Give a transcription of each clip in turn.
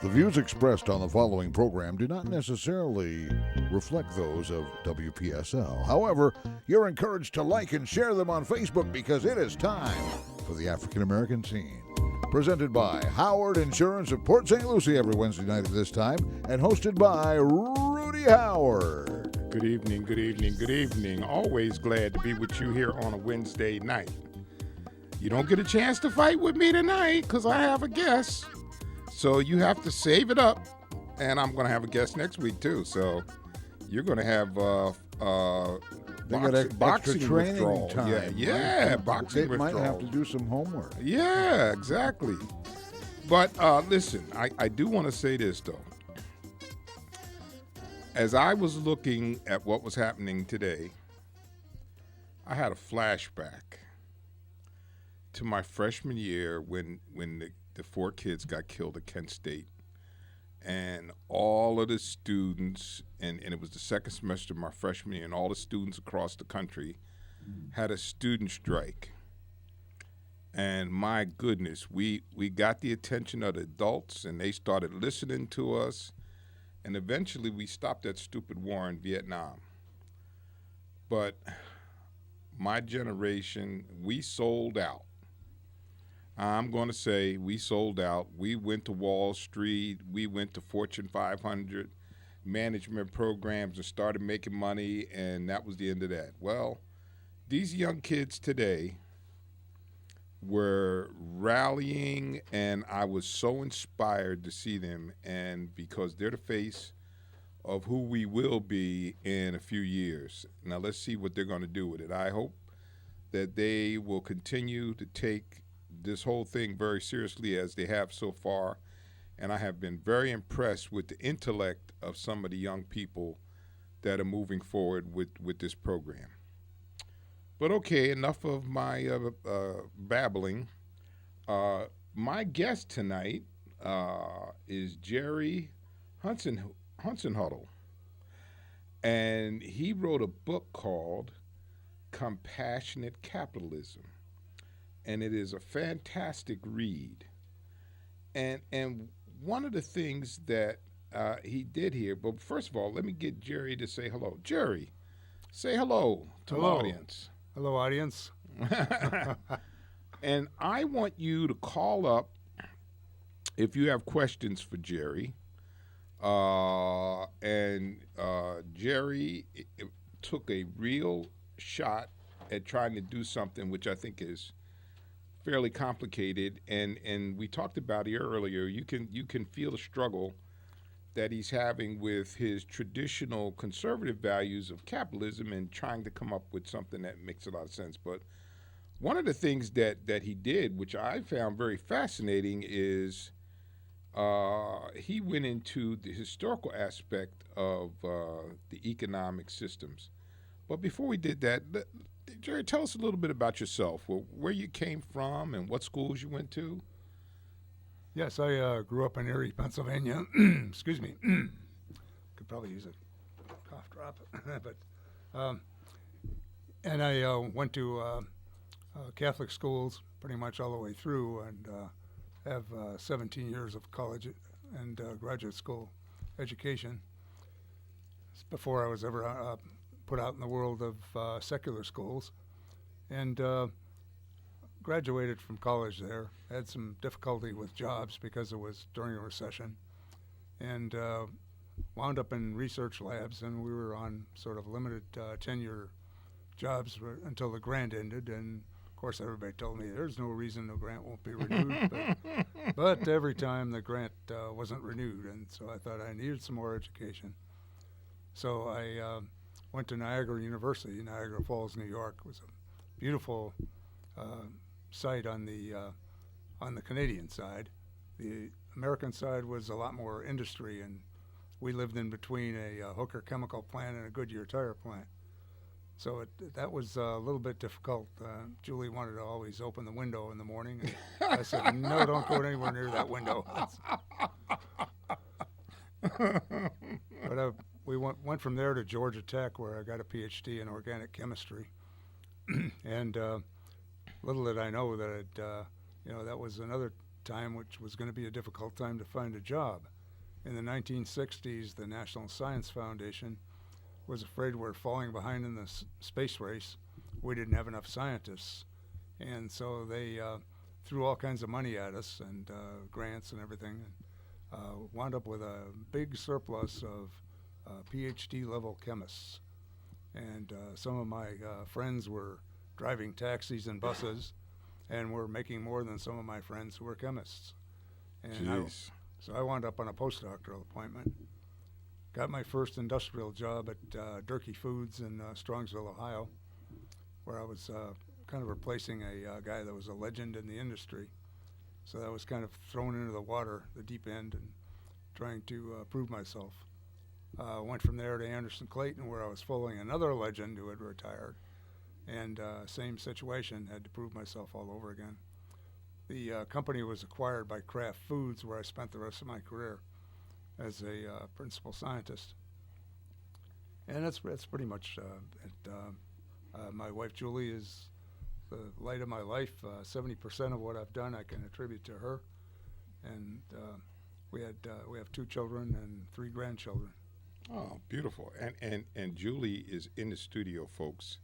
The views expressed on the following program do not necessarily reflect those of WPSL. However, you're encouraged to like and share them on Facebook because it is time for the African American Scene. Presented by Howard Insurance of Port St. Lucie every Wednesday night at this time, and hosted by Rudy Howard. Good evening, good evening, good evening. Always glad to be with you here on a Wednesday night. You don't get a chance to fight with me tonight because I have a guest. So you have to save it up. And I'm going to have a guest next week, too. So you're going to have boxing training withdrawal. time. Yeah, boxing They withdrawal. might have to do some homework. Yeah, exactly. But listen, I do want to say this, though. As I was looking at what was happening today, I had a flashback to my freshman year when the 4 kids got killed at Kent State. And all of the students, and it was the second semester of my freshman year, and all the students across the country had a student strike. And my goodness, we got the attention of the adults, and they started listening to us. And eventually we stopped that stupid war in Vietnam. But my generation, we sold out. I'm going to say we sold out. We went to Wall Street. We went to Fortune 500 management programs and started making money, and that was the end of that. Well, these young kids today were rallying, and I was so inspired to see them, and because they're the face of who we will be in a few years. Now let's see what they're going to do with it. I hope that they will continue to take this whole thing very seriously as they have so far, and I have been very impressed with the intellect of some of the young people that are moving forward with this program. But okay, enough of my babbling. My guest tonight is Gerard Hasenhuettl, and he wrote a book called Compassionate Capitalism, and it is a fantastic read. And one of the things that he did here, but first of all, let me get Jerry to say hello. Jerry, say hello to the audience. Hello, audience. And I want you to call up if you have questions for Jerry. Jerry took a real shot at trying to do something which I think is fairly complicated. And we talked about it earlier. You can feel the struggle that he's having with his traditional conservative values of capitalism and trying to come up with something that makes a lot of sense. But one of the things that he did, which I found very fascinating, is he went into the historical aspect of the economic systems. But before we did that, Jerry, tell us a little bit about yourself, where you came from and what schools you went to. Yes, I grew up in Erie, Pennsylvania. Excuse me. Could probably use a cough drop. And I went to Catholic schools pretty much all the way through, and have 17 years of college and graduate school education before I was ever put out in the world of secular schools. And graduated from college there, had some difficulty with jobs because it was during a recession, and wound up in research labs, and we were on sort of limited tenure jobs until the grant ended. And of course everybody told me there's no reason the grant won't be renewed, but every time the grant wasn't renewed, and so I thought I needed some more education. So I went to Niagara University, Niagara Falls, New York. It was a beautiful site on the Canadian side. The American side was a lot more industry, and we lived in between a Hooker chemical plant and a Goodyear tire plant. So that was a little bit difficult. Julie wanted to always open the window in the morning, and I said, no, don't go anywhere near that window. But we went from there to Georgia Tech, where I got a PhD in organic chemistry. And little did I know that that was another time, which was going to be a difficult time to find a job. In the 1960s, the National Science Foundation was afraid we're falling behind in the space race. We didn't have enough scientists. And so they threw all kinds of money at us and grants and everything, and wound up with a big surplus of PhD level chemists. And some of my friends were driving taxis and buses and were making more than some of my friends who were chemists. And so I wound up on a postdoctoral appointment. Got my first industrial job at Durkee Foods in Strongsville, Ohio, where I was kind of replacing a guy that was a legend in the industry. So that was kind of thrown into the water, the deep end, and trying to prove myself. Went from there to Anderson Clayton, where I was following another legend who had retired, and same situation, had to prove myself all over again. The company was acquired by Kraft Foods, where I spent the rest of my career as a principal scientist. And that's pretty much it. My wife Julie is the light of my life. 70% of what I've done I can attribute to her, and we have 2 children and 3 grandchildren. Oh, beautiful. And Julie is in the studio, folks,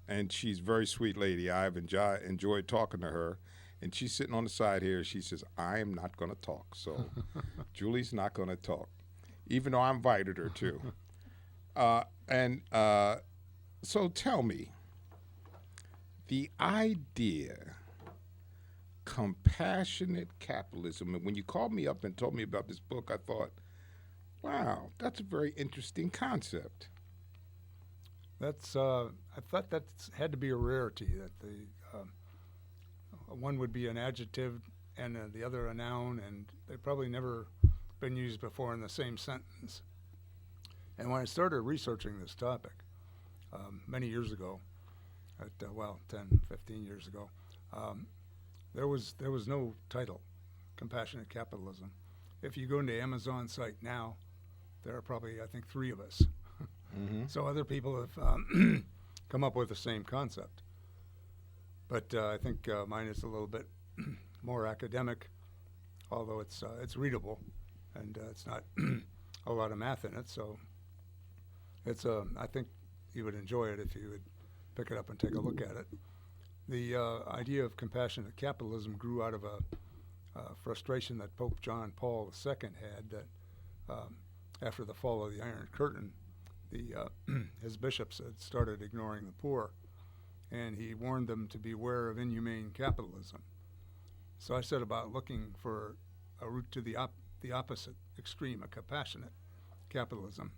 and she's a very sweet lady. I've enjoyed talking to her, and she's sitting on the side here. She says, I am not going to talk. So Julie's not going to talk, even though I invited her to. So tell me, the idea, compassionate capitalism, and when you called me up and told me about this book, I thought, wow, that's a very interesting concept. That's I thought that had to be a rarity, that the one would be an adjective and the other a noun, and they've probably never been used before in the same sentence. And when I started researching this topic many years ago, 10, 15 years ago, there was no title, Compassionate Capitalism. If you go into Amazon site now, there are probably, I think, 3 of us. Mm-hmm. So other people have come up with the same concept. But I think mine is a little bit more academic, although it's readable, and it's not a lot of math in it. So it's I think you would enjoy it if you would pick it up and take a look at it. The idea of compassionate capitalism grew out of a frustration that Pope John Paul II had, that after the fall of the Iron Curtain, his bishops had started ignoring the poor, and he warned them to beware of inhumane capitalism. So I set about looking for a route to the opposite extreme, a compassionate capitalism.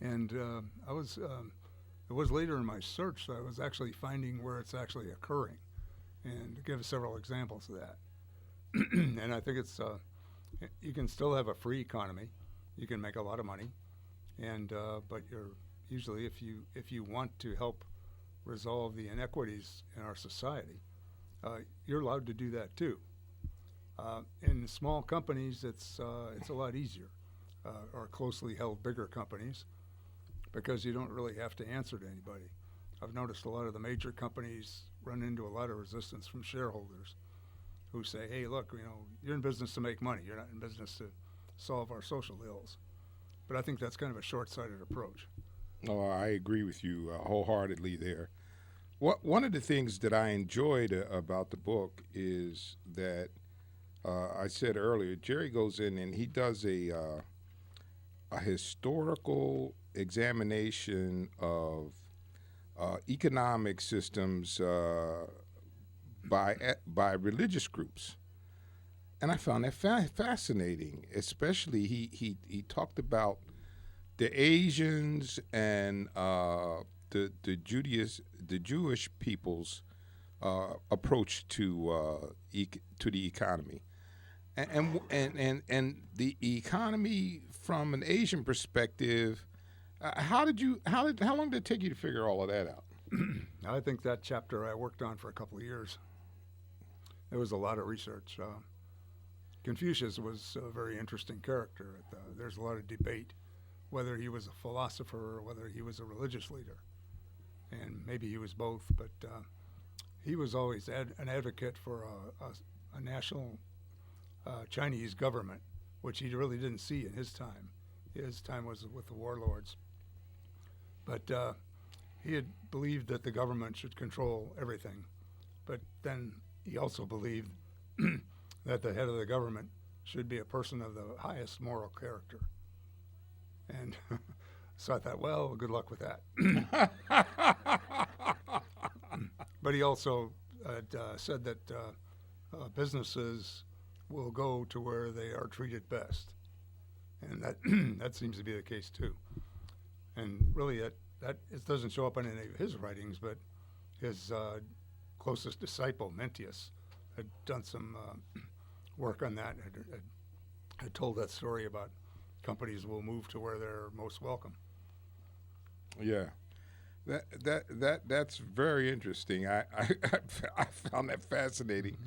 And it was later in my search that I was actually finding where it's actually occurring, and to give several examples of that. And I think it's you can still have a free economy, you can make a lot of money, and but you're usually, if you want to help resolve the inequities in our society, you're allowed to do that too. In small companies, it's a lot easier, or closely held bigger companies, because you don't really have to answer to anybody. I've noticed a lot of the major companies run into a lot of resistance from shareholders who say, hey, look, you're in business to make money. You're not in business to solve our social ills. But I think that's kind of a short-sighted approach. Oh, I agree with you wholeheartedly there. One of the things that I enjoyed about the book is that I said earlier, Jerry goes in and he does a historical examination of economic systems by religious groups, and I found that fascinating. Especially he talked about the Asians and the Jewish people's approach to the economy, and the economy from an Asian perspective. How long did it take you to figure all of that out? I think that chapter I worked on for a couple of years. There was a lot of research. Confucius was a very interesting character. There's a lot of debate whether he was a philosopher or whether he was a religious leader. And maybe he was both, but he was always an advocate for a national Chinese government, which he really didn't see in his time. His time was with the warlords. But he had believed that the government should control everything. But then he also believed that the head of the government should be a person of the highest moral character. And so I thought, well, good luck with that. But he also said that businesses will go to where they are treated best. And that that seems to be the case too. And really that it doesn't show up in any of his writings, but his closest disciple, Mencius, had done some work on that, had told that story about companies will move to where they're most welcome. Yeah, that's very interesting. I found that fascinating.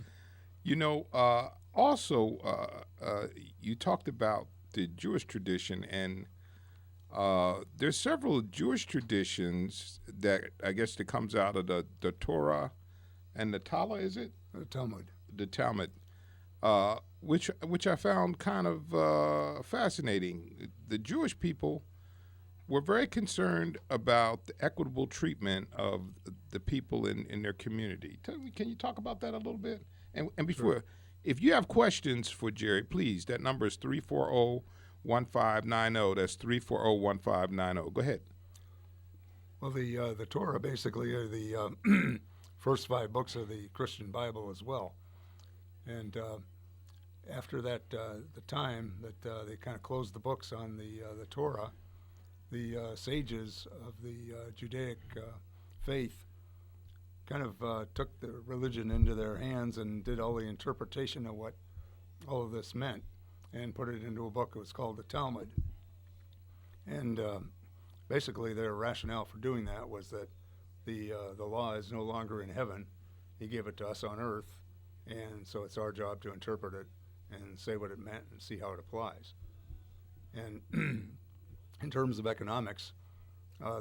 You know, also you talked about the Jewish tradition, and there's several Jewish traditions that I guess that comes out of the Torah and the Talmud, is it? The Talmud. The Talmud, which I found kind of fascinating. The Jewish people were very concerned about the equitable treatment of the people in their community. Can you talk about that a little bit? And before, sure. If you have questions for Jerry, please, that number is 340-1590. That's 340-1590. Go ahead. Well, the Torah basically are the first 5 books of the Christian Bible as well. And after that, the time that they kind of closed the books on the Torah, the sages of the Judaic faith kind of took the religion into their hands and did all the interpretation of what all of this meant and put it into a book. It was called the Talmud. And basically their rationale for doing that was that the law is no longer in heaven. He gave it to us on earth, and so it's our job to interpret it and say what it meant and see how it applies. And in terms of economics,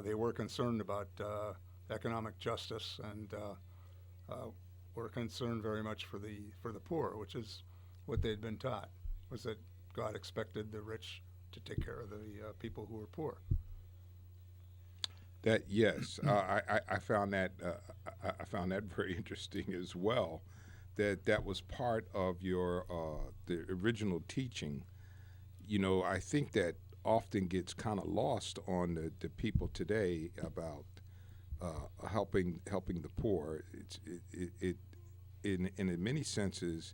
they were concerned about economic justice and were concerned very much for the poor, which is what they'd been taught, was that God expected the rich to take care of the people who were poor. That yes, I found that very interesting as well. That was part of your the original teaching. You know, I think that often gets kind of lost on the people today about helping the poor. It in many senses,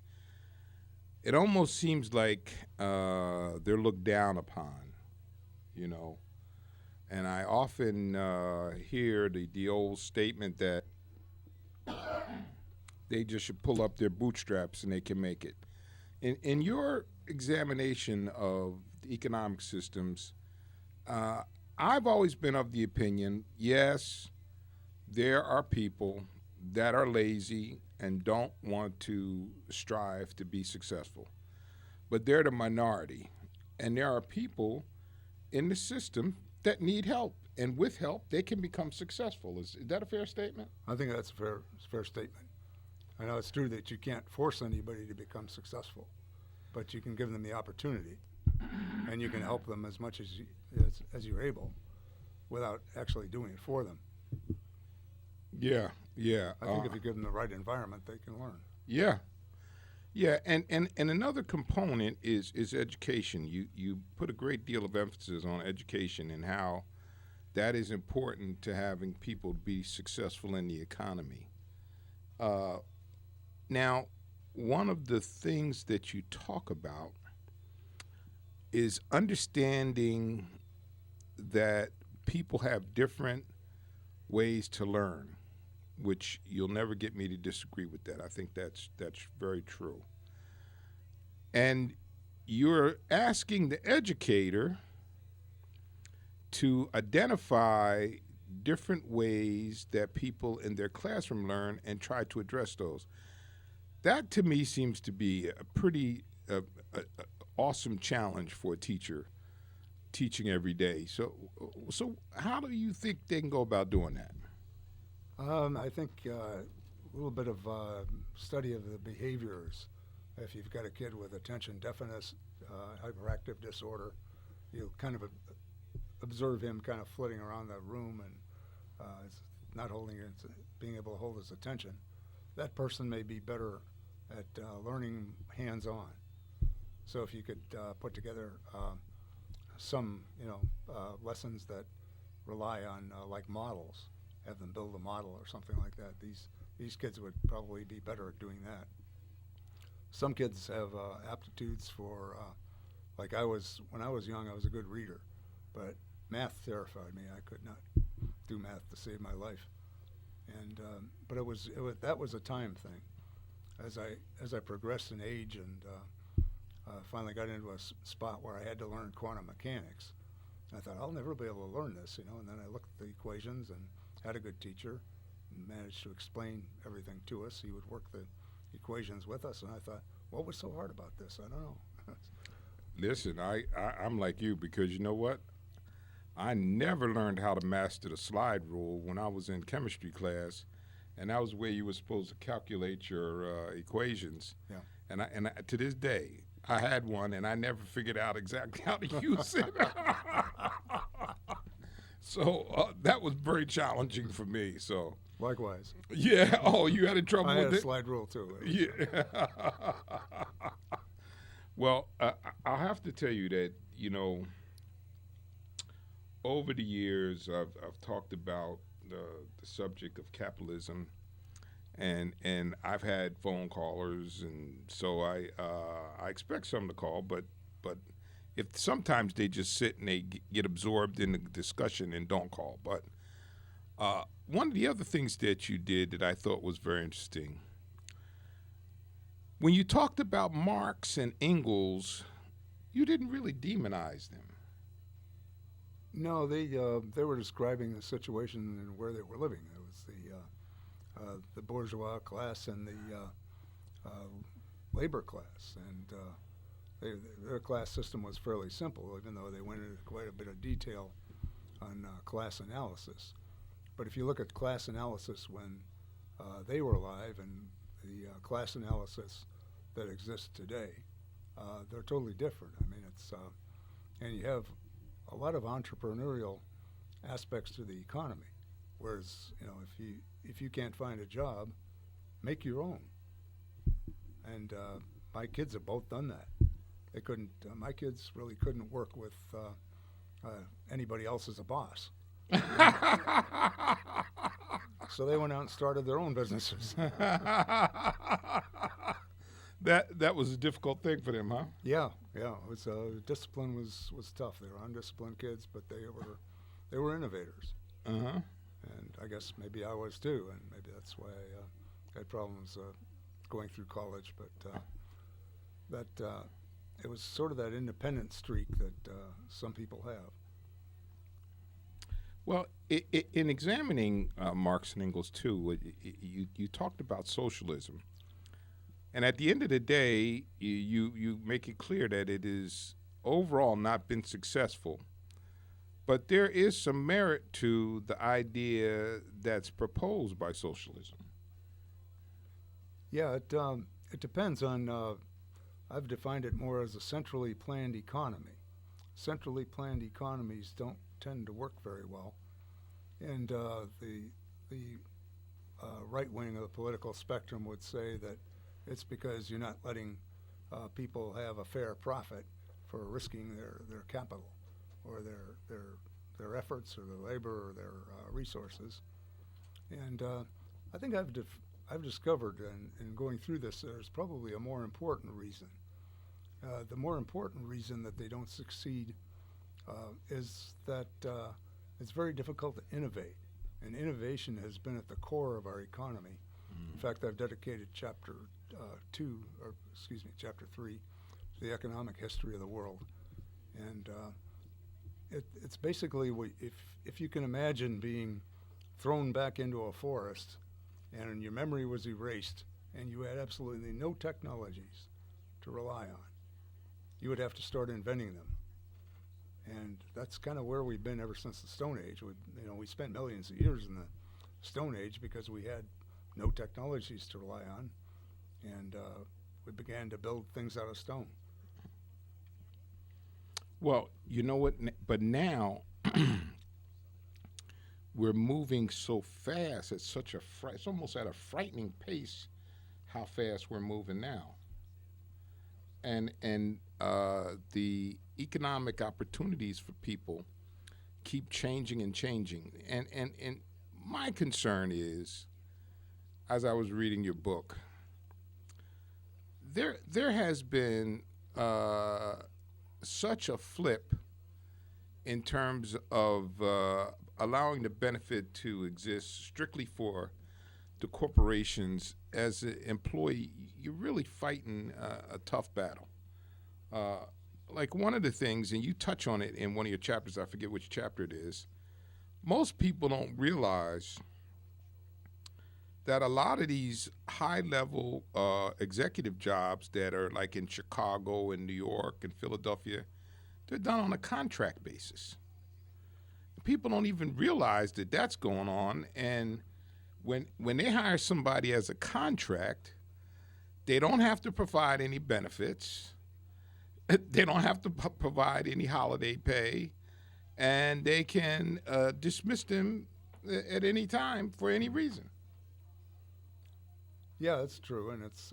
it almost seems like they're looked down upon, you know. And I often hear the old statement that they just should pull up their bootstraps and they can make it. In your examination of the economic systems, I've always been of the opinion, yes, there are people that are lazy and don't want to strive to be successful. But they're the minority. And there are people in the system that need help. And with help, they can become successful. Is that a fair statement? I think that's a fair statement. I know it's true that you can't force anybody to become successful, but you can give them the opportunity, and you can help them as much as you're able without actually doing it for them. Yeah. I think if you give them the right environment, they can learn. Yeah, and another component is education. You put a great deal of emphasis on education and how that is important to having people be successful in the economy. Now, one of the things that you talk about is understanding that people have different ways to learn, which you'll never get me to disagree with that. I think that's very true. And you're asking the educator to identify different ways that people in their classroom learn and try to address those. That, to me, seems to be a pretty awesome challenge for a teacher teaching every day. So how do you think they can go about doing that? I think a little bit of study of the behaviors If you've got a kid with attention deficit, hyperactive disorder, you'll kind of observe him kind of flitting around the room and not being able to hold his attention. That person may be better at learning hands-on. So if you could put together some, lessons that rely on like models, have them build a model or something like that, these kids would probably be better at doing that. Some kids have aptitudes for, when I was young, I was a good reader, but math terrified me. I could not do math to save my life, and but that was a time thing. As I progressed in age and finally got into a spot where I had to learn quantum mechanics, I thought I'll never be able to learn this, And then I looked at the equations and had a good teacher, and managed to explain everything to us. He would work the equations with us, and I thought, what was so hard about this? I don't know. Listen, I'm like you, because you know what? I never learned how to master the slide rule when I was in chemistry class, and that was where you were supposed to calculate your equations. Yeah. And I, to this day, I had one, and I never figured out exactly how to use it. So that was very challenging for me. So. Likewise. Yeah. Oh, you had trouble with it? I had a slide rule too. Yeah. Well, I'll have to tell you that, over the years, I've talked about the subject of capitalism, and I've had phone callers, and so I expect some to call, but if sometimes they just sit and they get absorbed in the discussion and don't call. But one of the other things that you did that I thought was very interesting, when you talked about Marx and Engels, you didn't really demonize them. No, they were describing the situation and where they were living. It was the bourgeois class and the labor class, and their class system was fairly simple, even though they went into quite a bit of detail on class analysis. But if you look at class analysis when they were alive and the class analysis that exists today, they're totally different. I mean, and you have a lot of entrepreneurial aspects to the economy. Whereas, if you can't find a job, make your own. And my kids have both done that. They couldn't. My kids really couldn't work with anybody else as a boss. So they went out and started their own businesses. That was a difficult thing for them, huh? Yeah. It was discipline was tough. They were undisciplined kids, but they were innovators. Uh-huh. And I guess maybe I was too, and maybe that's why I had problems going through college. But it was sort of that independent streak that some people have. Well, in examining Marx and Engels too, you talked about socialism, and at the end of the day, you make it clear that it is overall not been successful. But there is some merit to the idea that's proposed by socialism. Yeah, it depends on. I've defined it more as a centrally planned economy. Centrally planned economies don't tend to work very well, and the right wing of the political spectrum would say that it's because you're not letting people have a fair profit for risking their capital or their efforts or their labor or their resources. And I think I've discovered in going through this, there's probably a more important reason. The more important reason that they don't succeed is that it's very difficult to innovate, and innovation has been at the core of our economy. Mm. In fact, I've dedicated chapter 3, to the economic history of the world, and it's basically if you can imagine being thrown back into a forest, and your memory was erased, and you had absolutely no technologies to rely on, you would have to start inventing them. And that's kind of where we've been ever since the Stone Age. We spent millions of years in the Stone Age because we had no technologies to rely on, and we began to build things out of stone. Well, you know what? But now we're moving so fast at such a it's almost at a frightening pace how fast we're moving now. And the economic opportunities for people keep changing and changing. And my concern is, as I was reading your book, there has been such a flip in terms of allowing the benefit to exist strictly for the corporations. As an employee, you're really fighting a tough battle. Like one of the things, and you touch on it in one of your chapters, I forget which chapter it is, most people don't realize that a lot of these high-level executive jobs that are like in Chicago and New York and Philadelphia, they're done on a contract basis. People don't even realize that that's going on, and when they hire somebody as a contract, they don't have to provide any benefits. They don't have to provide any holiday pay, and they can dismiss them at any time for any reason. Yeah, that's true, and it's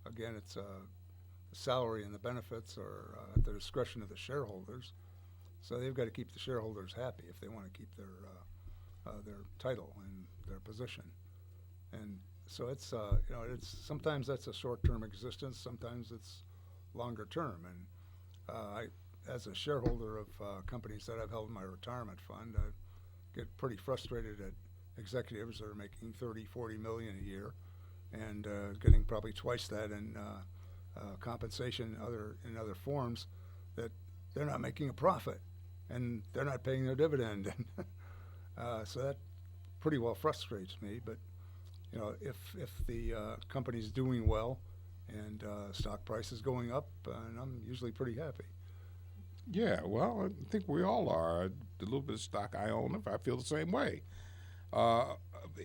again, it's the salary and the benefits are at the discretion of the shareholders. So they've got to keep the shareholders happy if they want to keep their title and their position. And so it's it's sometimes that's a short-term existence, sometimes it's longer term. And I, as a shareholder of companies that I've held in my retirement fund, I get pretty frustrated at executives that are making 30, 40 million a year and getting probably twice that in compensation in other forms, that they're not making a profit and they're not paying their dividend. So that pretty well frustrates me. But if the company's doing well and stock price is going up, and I'm usually pretty happy. Yeah, well, I think we all are. The little bit of stock I own, if I feel the same way.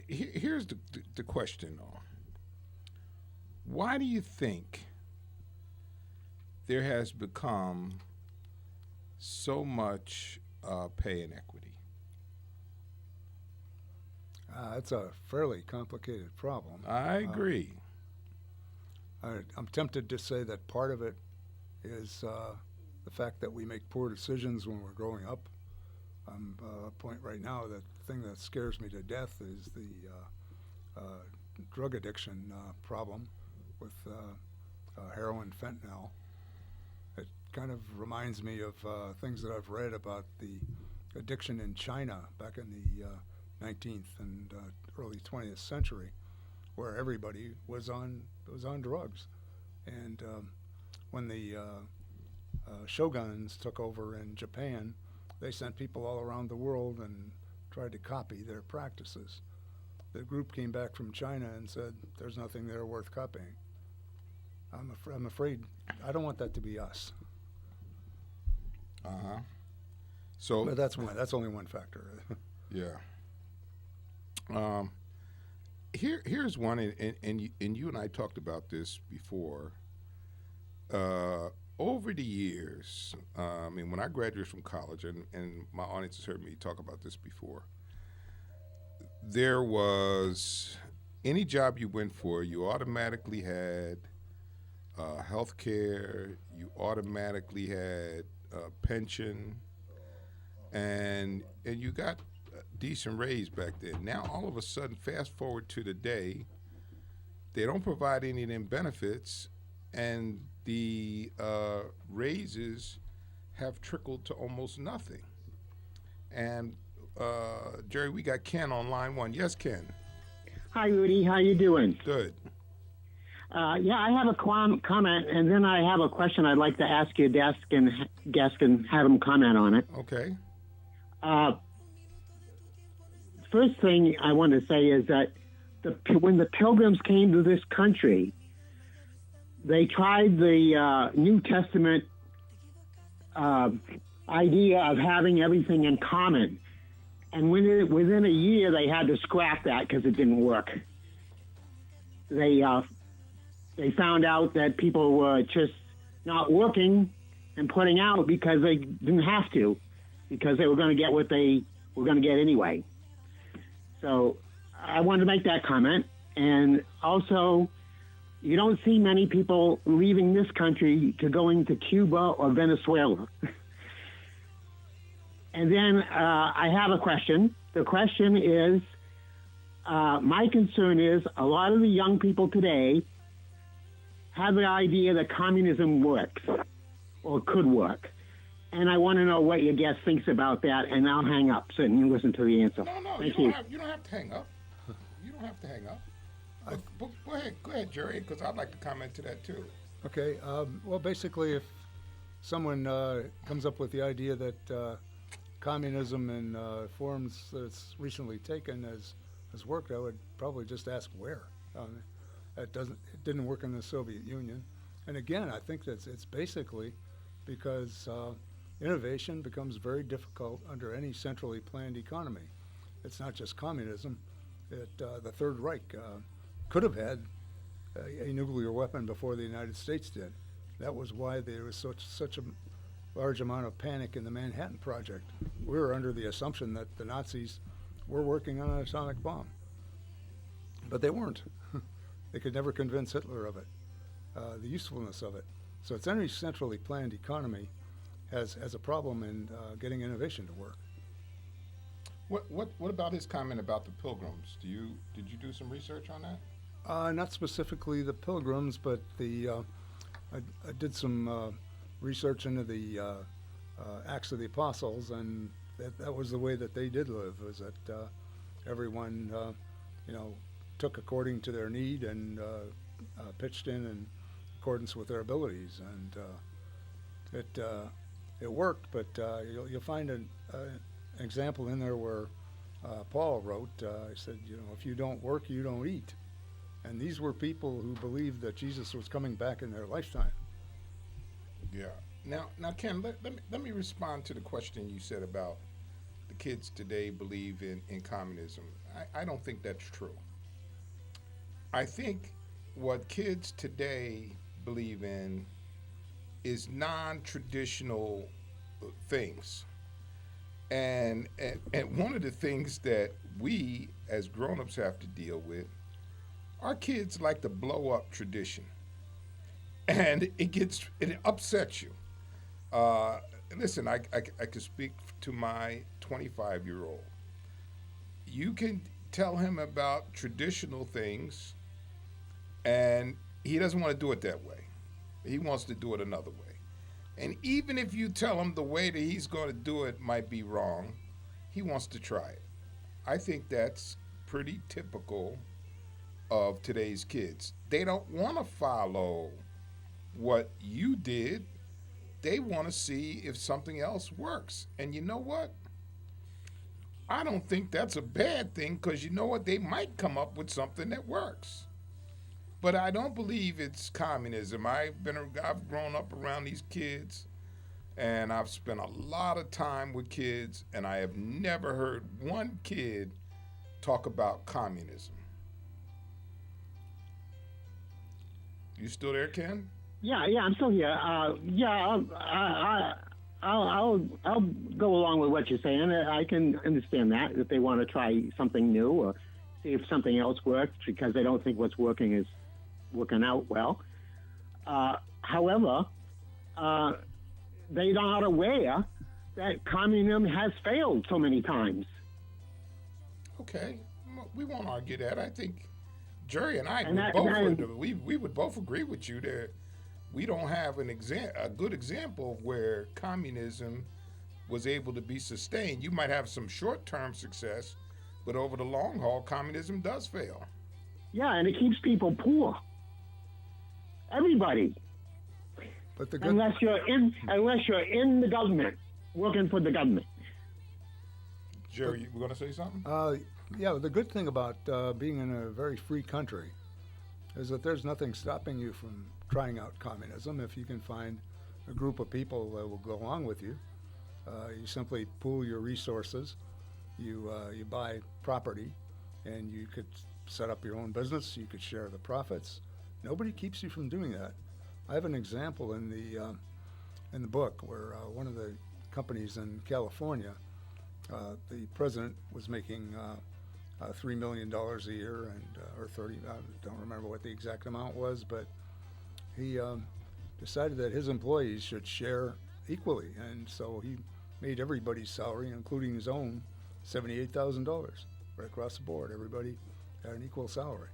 Here's the question, though. Why do you think there has become so much pay inequity? It's a fairly complicated problem. I agree. I'm tempted to say that part of it is the fact that we make poor decisions when we're growing up. I'm at a point right now that the thing that scares me to death is the drug addiction problem with heroin, fentanyl. It kind of reminds me of things that I've read about the addiction in China back in the 19th and early 20th century, where everybody was on drugs. And when the shoguns took over in Japan, they sent people all around the world and tried to copy their practices. The group came back from China and said, "There's nothing there worth copying." I'm afraid I don't want that to be us. So, but that's only one factor. Yeah. Here's one, and you and I talked about this before. Over the years, when I graduated from college, and my audience has heard me talk about this before, there was any job you went for, you automatically had health care, you automatically had pension, and you got a decent raise back then. Now, all of a sudden, fast forward to today, they don't provide any of them benefits, and the raises have trickled to almost nothing. And Jerry, we got Ken on line one. Yes, Ken. Hi, Rudy. How you doing? Good. Yeah, I have a comment, and then I have a question I'd like to ask your guest and have him comment on it. Okay. First thing I want to say is that when the Pilgrims came to this country, they tried the New Testament idea of having everything in common. And within a year, they had to scrap that because it didn't work. They they found out that people were just not working and putting out because they didn't have to, because they were going to get what they were going to get anyway. So I wanted to make that comment. And also, you don't see many people leaving this country to going to Cuba or Venezuela. And then I have a question. The question is, my concern is a lot of the young people today have the idea that communism works or could work. And I want to know what your guest thinks about that, and I'll hang up so you can listen to the answer. No, Thank you don't have to hang up. You don't have to hang up. But go ahead, Jerry, because I'd like to comment to that too. Okay. Well, basically, if someone comes up with the idea that communism in forms that it's recently taken has worked, I would probably just ask where. It didn't work in the Soviet Union, and again, I think that it's basically because innovation becomes very difficult under any centrally planned economy. It's not just communism. The Third Reich could have had a nuclear weapon before the United States did. That was why there was such a large amount of panic in the Manhattan Project. We were under the assumption that the Nazis were working on an atomic bomb. But they weren't. They could never convince Hitler of it, the usefulness of it. So it's any centrally planned economy has a problem in getting innovation to work. What about his comment about the Pilgrims? Did you do some research on that? Not specifically the Pilgrims, but I did some research into the Acts of the Apostles, and that was the way that they did live. Was that everyone, took according to their need and pitched in accordance with their abilities, and it worked. But you'll find an example in there where Paul wrote, he said, if you don't work, you don't eat. And these were people who believed that Jesus was coming back in their lifetime. Yeah. Now, Ken, let me respond to the question you said about the kids today believe in communism. I don't think that's true. I think what kids today believe in is non-traditional things. And one of the things that we as grown-ups have to deal with, our kids like to blow up tradition. And it upsets you. Listen, I can speak to my 25-year-old. You can tell him about traditional things, and he doesn't want to do it that way. He wants to do it another way. And even if you tell him the way that he's going to do it might be wrong, he wants to try it. I think that's pretty typical of today's kids. They don't want to follow what you did. They want to see if something else works. And you know what? I don't think that's a bad thing, because you know what? They might come up with something that works. But I don't believe it's communism. I've grown up around these kids, and I've spent a lot of time with kids, and I have never heard one kid talk about communism. You still there, Ken? Yeah, I'm still here. I'll go along with what you're saying. I can understand that if they want to try something new or see if something else works because they don't think what's working is working out well. However, they're not aware that communism has failed so many times. Okay, we won't argue that. I think Jerry and I we would both agree with you that we don't have a good example of where communism was able to be sustained. You might have some short-term success, but over the long haul, communism does fail. Yeah, and it keeps people poor. Everybody. But unless you're in the government, working for the government. Jerry, you were going to say something? Yeah, the good thing about being in a very free country is that there's nothing stopping you from trying out communism if you can find a group of people that will go along with you. You simply pool your resources, you buy property, and you could set up your own business, you could share the profits, Nobody keeps you from doing that. I have an example in the book where one of the companies in California, the president was making $3 million a year, and or 30. I don't remember what the exact amount was, but he decided that his employees should share equally, and so he made everybody's salary, including his own, $78,000 right across the board. Everybody had an equal salary.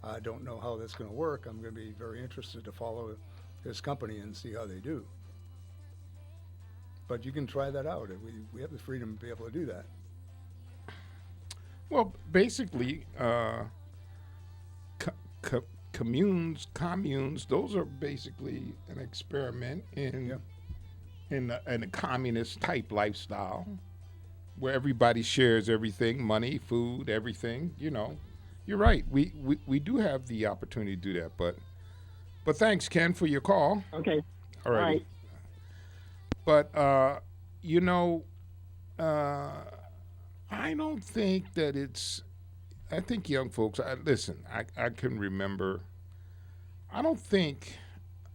I don't know how that's going to work. I'm going to be very interested to follow his company and see how they do. But you can try that out. We have the freedom to be able to do that. Well, basically, communes, those are basically an experiment in a communist type lifestyle where everybody shares everything, money, food, everything. You know, you're right. We do have the opportunity to do that. But thanks, Ken, for your call. Okay. All right. But you know, I don't think that it's. I think young folks. Listen. I can remember. I don't think.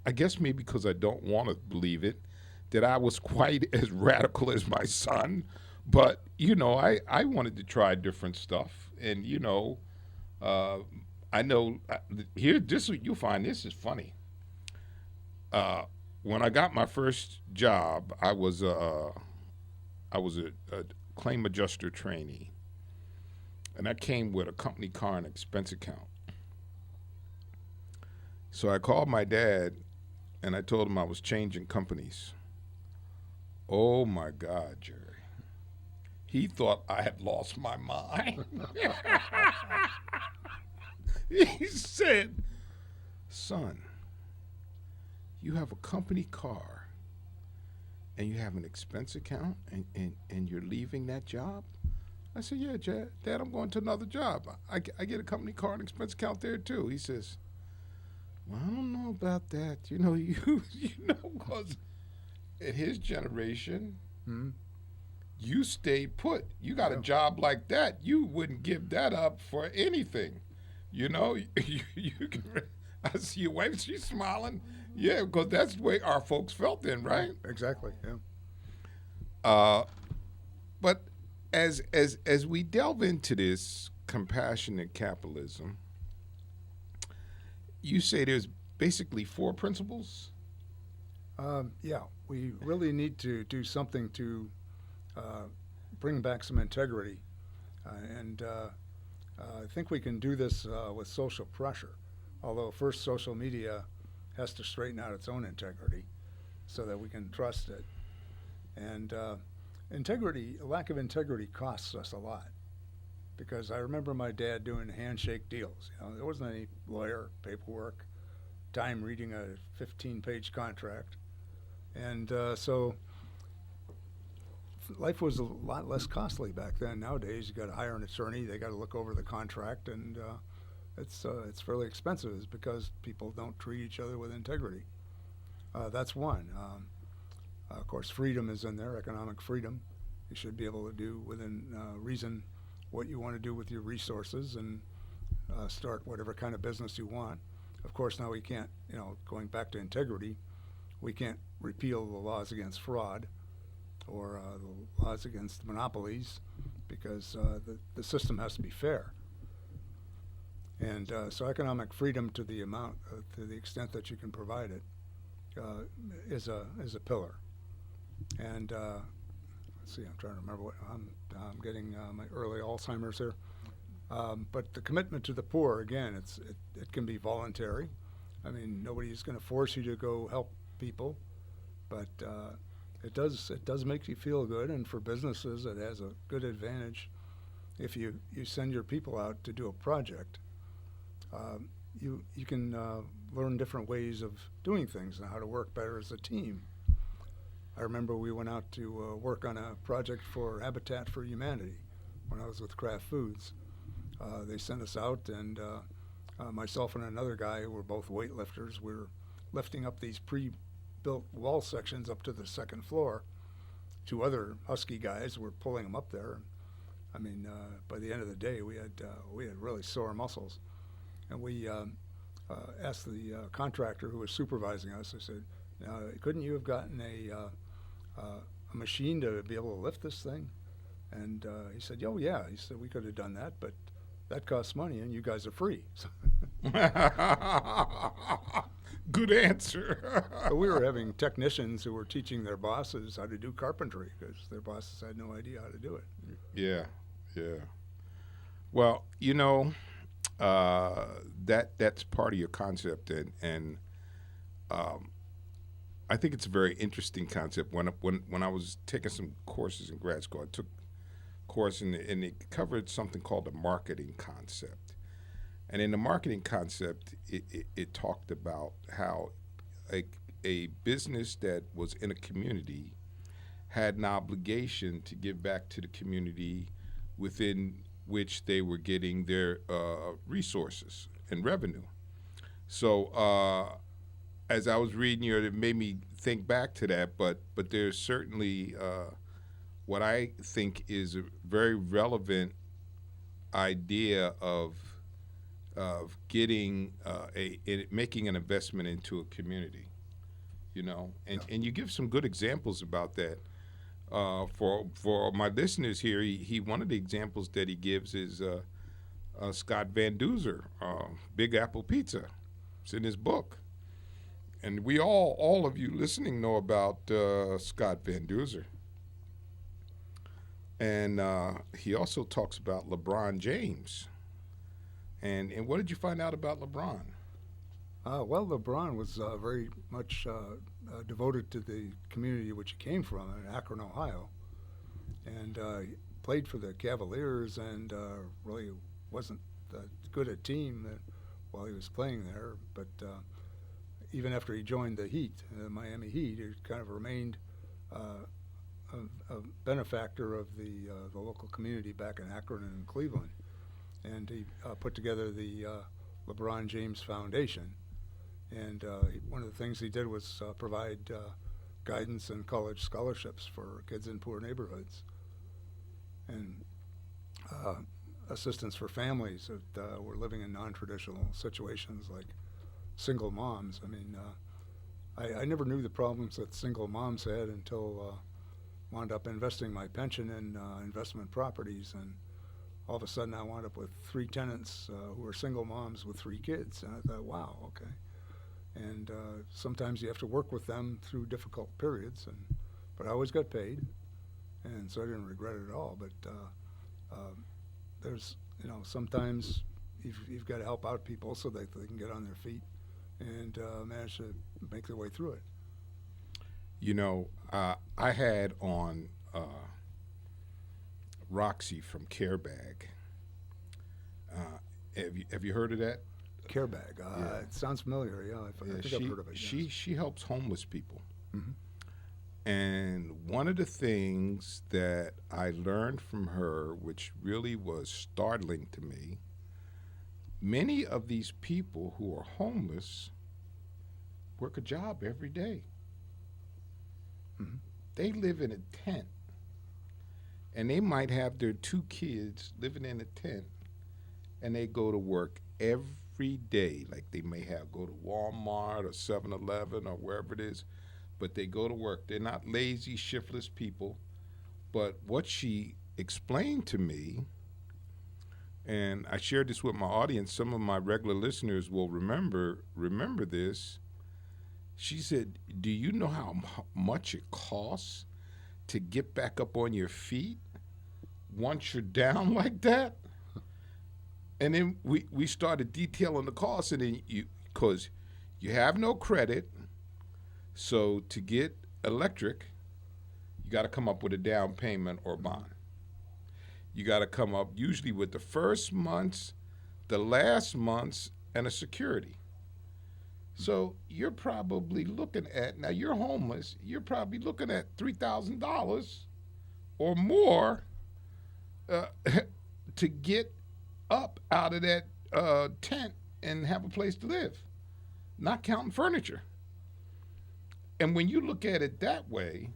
I guess maybe because I don't want to believe it, that I was quite as radical as my son. But you know, I wanted to try different stuff, and you know, I know here. This you'll find this is funny. When I got my first job, I was a claim adjuster trainee, and that came with a company car and expense account. So I called my dad, and I told him I was changing companies. Oh my God, Jerry! He thought I had lost my mind. He said, "Son, you have a company car and you have an expense account and you're leaving that job?" I said, "Yeah, Dad, I'm going to another job. I get a company car and expense account there too." He says, "Well, I don't know about that. You know, you know, because in his generation, you stayed put. You got a job like that. You wouldn't give that up for anything. You know, you can, I see your wife, she's smiling. Yeah, because that's the way our folks felt then, right?" Exactly. Yeah. But as we delve into this compassionate capitalism, you say there's basically 4 principles. Yeah, we really need to do something to bring back some integrity, and I think we can do this with social pressure. Although first, social media has to straighten out its own integrity so that we can trust it. And lack of integrity costs us a lot. Because I remember my dad doing handshake deals. You know, there wasn't any lawyer, paperwork, time reading a 15-page contract. And so life was a lot less costly back then. Nowadays, you got to hire an attorney. They got to look over the contract, and it's fairly expensive. It's because people don't treat each other with integrity. That's one. Of course, freedom is in there. Economic freedom. You should be able to do within reason what you want to do with your resources and start whatever kind of business you want. Of course, now we can't. You know, going back to integrity, we can't repeal the laws against fraud or the laws against monopolies, because the system has to be fair. And so economic freedom to the extent that you can provide it is a pillar. And let's see, I'm trying to remember what I'm getting my early Alzheimer's here. But the commitment to the poor, again, it can be voluntary. I mean, nobody's going to force you to go help people, but it does make you feel good, and for businesses, it has a good advantage. If you send your people out to do a project, you can learn different ways of doing things and how to work better as a team. I remember we went out to work on a project for Habitat for Humanity when I was with Kraft Foods. They sent us out, and myself and another guy who were both weightlifters. We were lifting up these pre-built wall sections up to the second floor. 2 other husky guys were pulling them up there. I mean, by the end of the day, we had really sore muscles, and we asked the contractor who was supervising us, I said, now, couldn't you have gotten a machine to be able to lift this thing? And he said, oh, yeah. He said, we could have done that, but that costs money, and you guys are free. Good answer. But we were having technicians who were teaching their bosses how to do carpentry because their bosses had no idea how to do it. Yeah, yeah. Well, you know, that's part of your concept, and I think it's a very interesting concept. When I was taking some courses in grad school, I took a course and it covered something called the marketing concept. And in the marketing concept, it talked about how a business that was in a community had an obligation to give back to the community within which they were getting their resources and revenue. So as I was reading you, it made me think back to that, but there's certainly what I think is a very relevant idea of getting making an investment into a community, you know, and you give some good examples about that. For my listeners here, he one of the examples that he gives is Scott Van Duzer, Big Apple Pizza. It's in his book. And we all of you listening know about Scott Van Duzer. And he also talks about LeBron James. And what did you find out about LeBron? Well, LeBron was very much devoted to the community which he came from in Akron, Ohio. And he played for the Cavaliers and really wasn't that good a team while he was playing there. But even after he joined the Heat, the Miami Heat, he kind of remained a benefactor of the local community back in Akron and Cleveland. And he put together the LeBron James Foundation. And one of the things he did was provide guidance and college scholarships for kids in poor neighborhoods, and assistance for families that were living in non-traditional situations like single moms. I mean, I never knew the problems that single moms had until wound up investing my pension in investment properties, and all of a sudden I wound up with 3 tenants who were single moms with 3 kids, and I thought, wow, okay. And sometimes you have to work with them through difficult periods, but I always got paid, and so I didn't regret it at all. But there's, sometimes you've got to help out people so that they can get on their feet and manage to make their way through it. I had on Roxy from CareBag. Have you heard of that? CareBag. Yeah. It sounds familiar. Yeah, I think I've heard of it. She helps homeless people. Mm-hmm. And one of the things that I learned from her, which really was startling to me, many of these people who are homeless work a job every day. Mm-hmm. They live in a tent, and they might have their 2 kids living in a tent, and they go to work every day. Like they may go to Walmart or 7-Eleven or wherever it is, but they go to work. They're not lazy, shiftless people. But what she explained to me, and I shared this with my audience, some of my regular listeners will remember this. She said, do you know how much it costs to get back up on your feet once you're down like that? And then we started detailing the costs, and then because you have no credit, so to get electric, you got to come up with a down payment or bond. You got to come up usually with the first month's, the last month's, and a security. So you're probably looking at, now you're homeless, you're probably looking at $3,000 or more to get up out of that tent and have a place to live, not counting furniture. And when you look at it that way,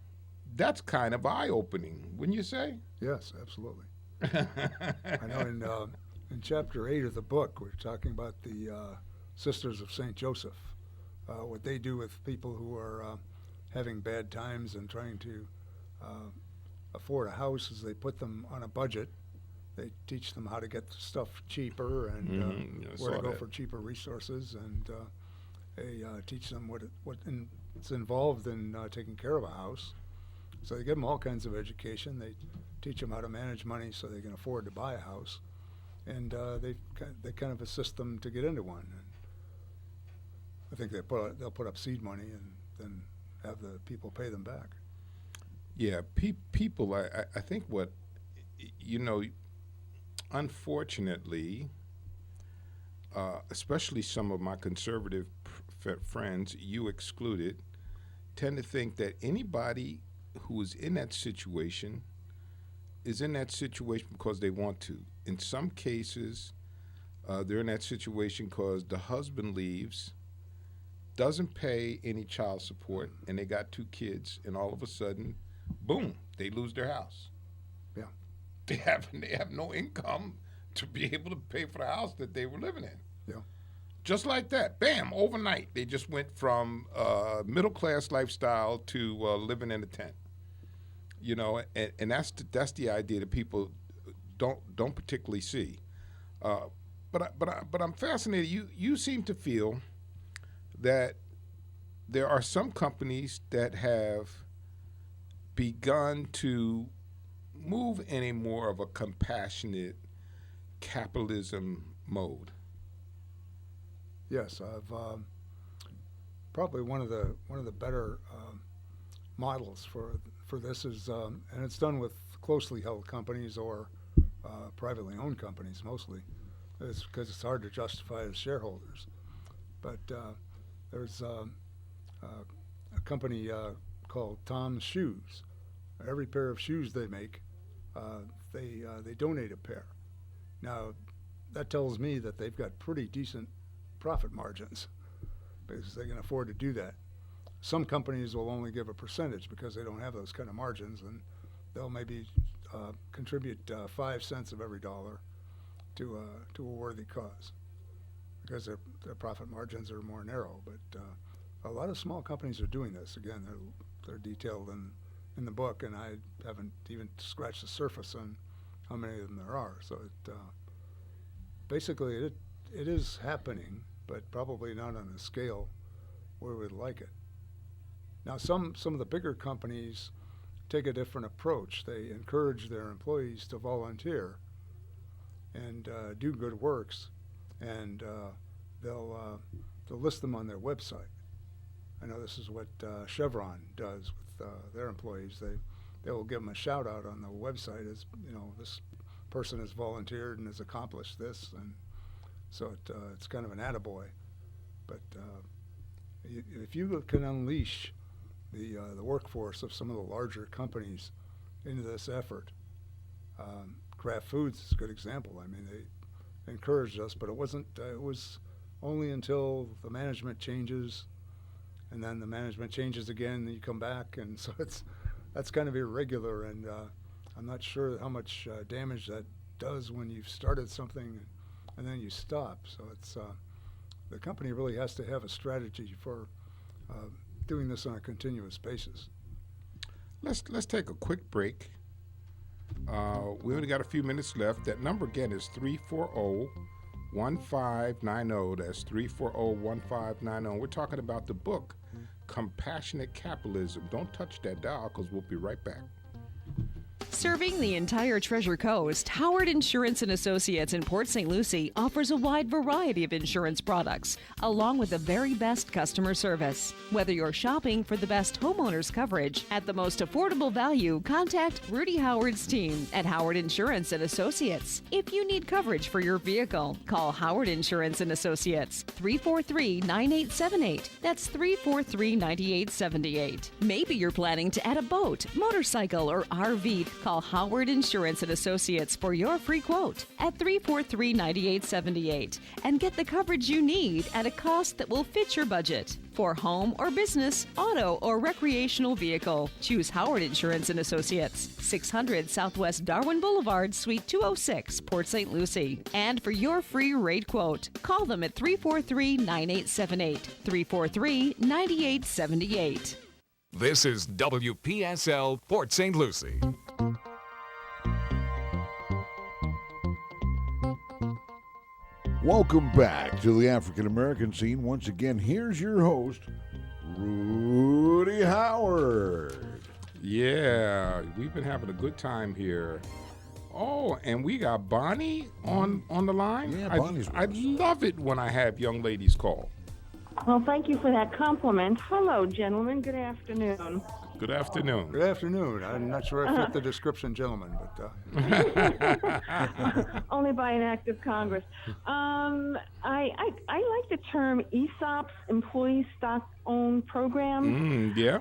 that's kind of eye-opening, wouldn't you say? Yes, absolutely. I know in chapter 8 of the book, we're talking about the Sisters of St. Joseph. What they do with people who are having bad times and trying to afford a house is they put them on a budget. They teach them how to get stuff cheaper and where to go for cheaper resources, and they teach them what's involved in taking care of a house. So they give them all kinds of education. They teach them how to manage money so they can afford to buy a house, and they kind of assist them to get into one. And I think they'll put up seed money and then have the people pay them back. Yeah, people. I think what unfortunately, especially some of my conservative friends, you excluded, tend to think that anybody who is in that situation is in that situation because they want to. In some cases, they're in that situation because the husband leaves, doesn't pay any child support, and they got 2 kids, and all of a sudden, boom, they lose their house. Yeah. They have no income to be able to pay for the house that they were living in. Yeah. Just like that, bam, overnight, they just went from middle class lifestyle to living in a tent. And that's the idea that people don't particularly see. But I'm fascinated. You seem to feel that there are some companies that have begun to move in a more of a compassionate capitalism mode. Yes, I've probably one of the better models for this is, and it's done with closely held companies or privately owned companies mostly. It's because it's hard to justify as shareholders. But there's a company called Tom's Shoes. Every pair of shoes they make, they donate a pair. Now, that tells me that they've got pretty decent profit margins because they can afford to do that. Some companies will only give a percentage because they don't have those kind of margins, and they'll maybe contribute 5 cents of every dollar to a worthy cause because their profit margins are more narrow. But a lot of small companies are doing this. Again, they're detailed in the book, and I haven't even scratched the surface on how many of them there are. So basically it is happening, but probably not on a scale where we'd like it. Now, some of the bigger companies take a different approach. They encourage their employees to volunteer and do good works, and they'll list them on their website. I know this is what Chevron does with their employees. They will give them a shout out on the website as, this person has volunteered and has accomplished this, and so it's kind of an attaboy. But if you can unleash the workforce of some of the larger companies into this effort, Kraft Foods is a good example. I mean, they encouraged us, but it wasn't. It was only until the management changes, and then the management changes again, and you come back, and so that's kind of irregular, and I'm not sure how much damage that does when you've started something and then you stop. So it's the company really has to have a strategy for doing this on a continuous basis. Let's take a quick break. We only got a few minutes left. That number again is 340-1590. That's 340-1590. We're talking about the book, Compassionate Capitalism. Don't touch that dial because we'll be right back. Serving the entire Treasure Coast, Howard Insurance and Associates in Port St. Lucie offers a wide variety of insurance products, along with the very best customer service. Whether you're shopping for the best homeowners coverage at the most affordable value, contact Rudy Howard's team at Howard Insurance and Associates. If you need coverage for your vehicle, call Howard Insurance and Associates, 343-9878. That's 343-9878. Maybe you're planning to add a boat, motorcycle, or RV. Call Howard Insurance and Associates for your free quote at 343-9878 and get the coverage you need at a cost that will fit your budget. For home or business, auto or recreational vehicle, choose Howard Insurance and Associates, 600 Southwest Darwin Boulevard, Suite 206, Port St. Lucie. And for your free rate quote, call them at 343-9878, 343-9878. This is WPSL Port St. Lucie. Welcome back to the African American scene. Once again, here's your host, Rudy Howard. Yeah, we've been having a good time here. Oh, and we got Bonnie on the line. Yeah, Bonnie's with I us. love it when I have young ladies call. Well, thank you for that compliment. Hello, gentlemen. Good afternoon. Good afternoon. Good afternoon. I'm not sure I fit the description, gentlemen, but Only by an act of Congress. I like the term ESOPs, Employee Stock Owned Program. Yeah.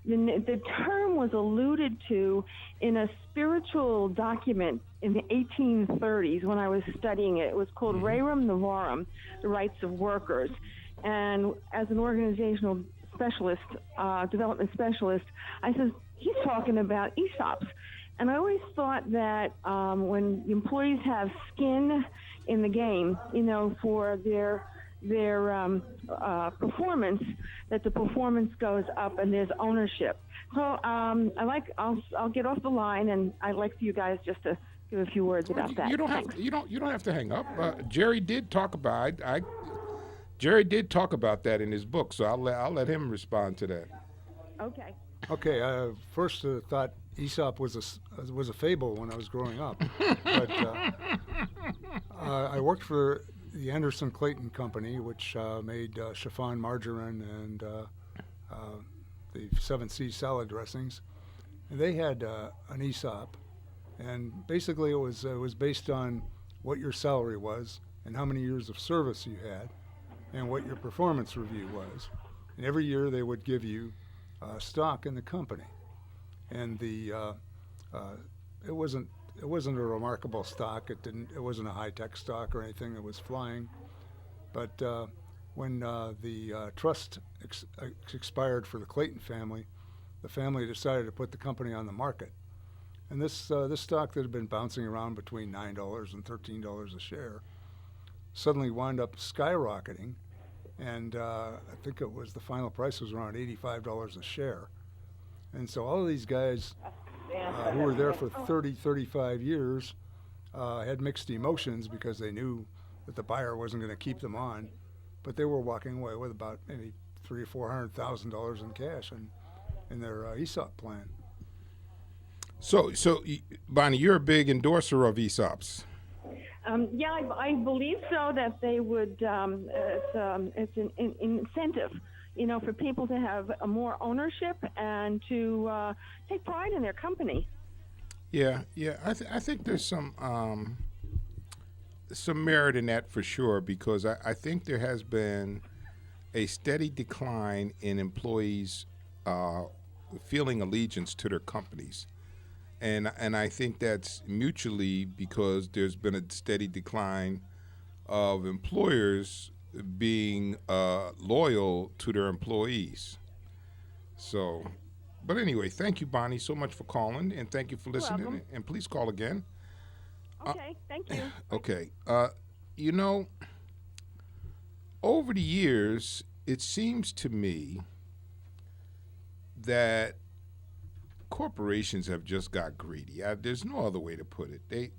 The term was alluded to in a spiritual document in the 1830s when I was studying it. It was called Rerum Novarum, the Rights of Workers. And as an organizational specialist, development specialist, I said, he's talking about ESOPs. And I always thought that when employees have skin in the game, for their performance, that the performance goes up and there's ownership. So I'll get off the line, and I'd like for you guys just to give a few words about that. You don't have to hang up. Jerry did talk about Jerry did talk about that in his book, so I'll let him respond to that. Okay. okay. First thought Aesop was a fable when I was growing up, but I worked for the Anderson Clayton Company, which made chiffon margarine and the 7C salad dressings. And they had an ESOP, and basically it was based on what your salary was and how many years of service you had, and what your performance review was. And every year they would give you stock in the company. And it wasn't a remarkable stock. It wasn't a high-tech stock or anything that was flying. But when the trust expired for the Clayton family, the family decided to put the company on the market. And this stock that had been bouncing around between $9 and $13 a share suddenly wound up skyrocketing, and I think the final price was around $85 a share. And so all of these guys who were there for 30, 35 years had mixed emotions because they knew that the buyer wasn't going to keep them on, but they were walking away with about maybe $300,000 or $400,000 in cash in their ESOP plan. So Bonnie, you're a big endorser of ESOPs. Yeah, I believe so, that they would, it's an incentive, for people to have more ownership and to take pride in their company. Yeah. I think there's some merit in that for sure, because I think there has been a steady decline in employees feeling allegiance to their companies. And I think that's mutually because there's been a steady decline of employers being loyal to their employees. So, but anyway, thank you, Bonnie, so much for calling, and thank you for listening. Welcome. And please call again. Okay, thank you. Okay. Over the years, it seems to me that corporations have just got greedy. There's no other way to put it. They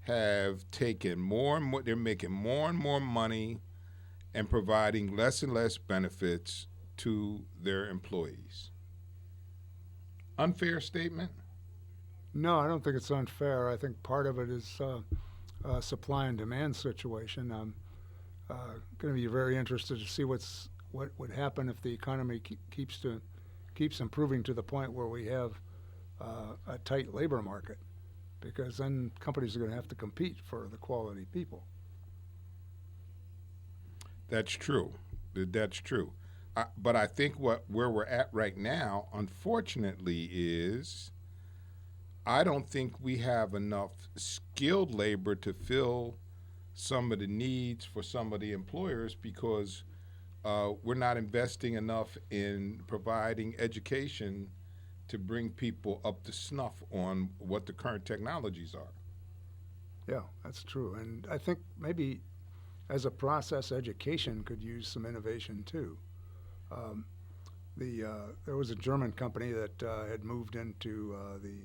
have taken more and more. They're making more and more money and providing less and less benefits to their employees. Unfair statement? No, I don't think it's unfair. I think part of it is a supply and demand situation. I'm going to be very interested to see what would happen if the economy keeps improving to the point where we have a tight labor market, because then companies are going to have to compete for the quality people. That's true. That's true. But I think where we're at right now, unfortunately, is I don't think we have enough skilled labor to fill some of the needs for some of the employers because we're not investing enough in providing education to bring people up to snuff on what the current technologies are. Yeah, that's true. And I think maybe as a process, education could use some innovation too. There was a German company that had moved into the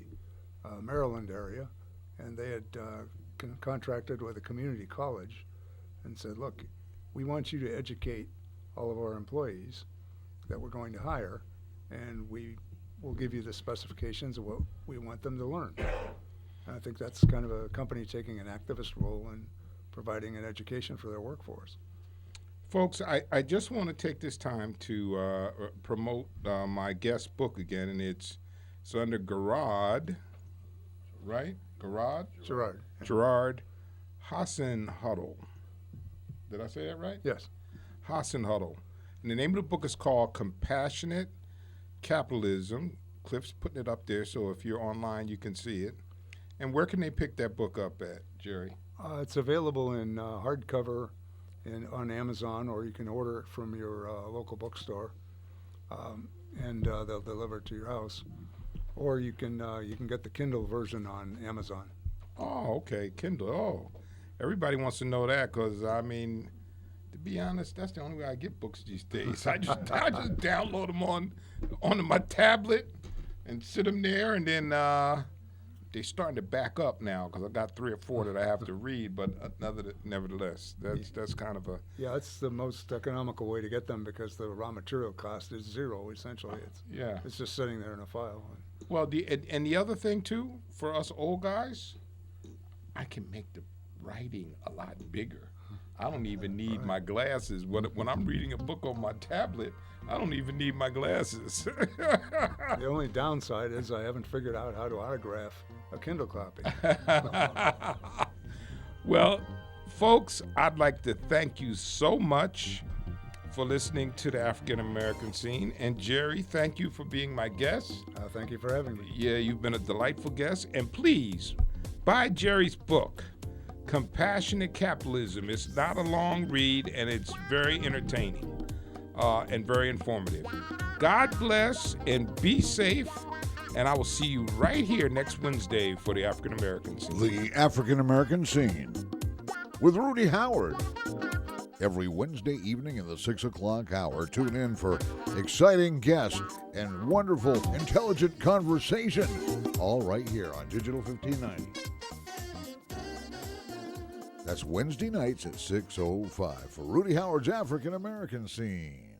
Maryland area, and they had contracted with a community college and said, look, we want you to educate all of our employees that we're going to hire, and we will give you the specifications of what we want them to learn. And I think that's kind of a company taking an activist role in providing an education for their workforce. Folks, I just want to take this time to promote my guest book again, and it's under Gerard, right? Gerard Hasenhuettl. Did I say that right? Yes. Hasenhuettl. And the name of the book is called Compassionate Capitalism. Cliff's putting it up there, so if you're online, you can see it. And where can they pick that book up at, Jerry? It's available in hardcover on Amazon, or you can order it from your local bookstore, and they'll deliver it to your house. Or you can get the Kindle version on Amazon. Oh, okay, Kindle. Oh, everybody wants to know that because, I mean, to be honest, that's the only way I get books these days. I just download them onto my tablet and sit them there, and then they're starting to back up now because I got 3 or 4 that I have to read. But nevertheless, that's kind of a it's the most economical way to get them because the raw material cost is zero essentially. It's just sitting there in a file. Well, the other thing too for us old guys, I can make the writing a lot bigger. I don't even need my glasses. When I'm reading a book on my tablet, I don't even need my glasses. The only downside is I haven't figured out how to autograph a Kindle copy. Well, folks, I'd like to thank you so much for listening to the African American Scene. And Jerry, thank you for being my guest. Thank you for having me. Yeah, you've been a delightful guest. And please, buy Jerry's book, Compassionate Capitalism. It's not a long read, and it's very entertaining and very informative. God bless and be safe, and I will see you right here next Wednesday for the African American Scene. The African American Scene with Rudy Howard. Every Wednesday evening in the 6 o'clock hour, tune in for exciting guests and wonderful, intelligent conversation, all right here on Digital 1590. That's Wednesday nights at 6:05 for Rudy Howard's African American Scene.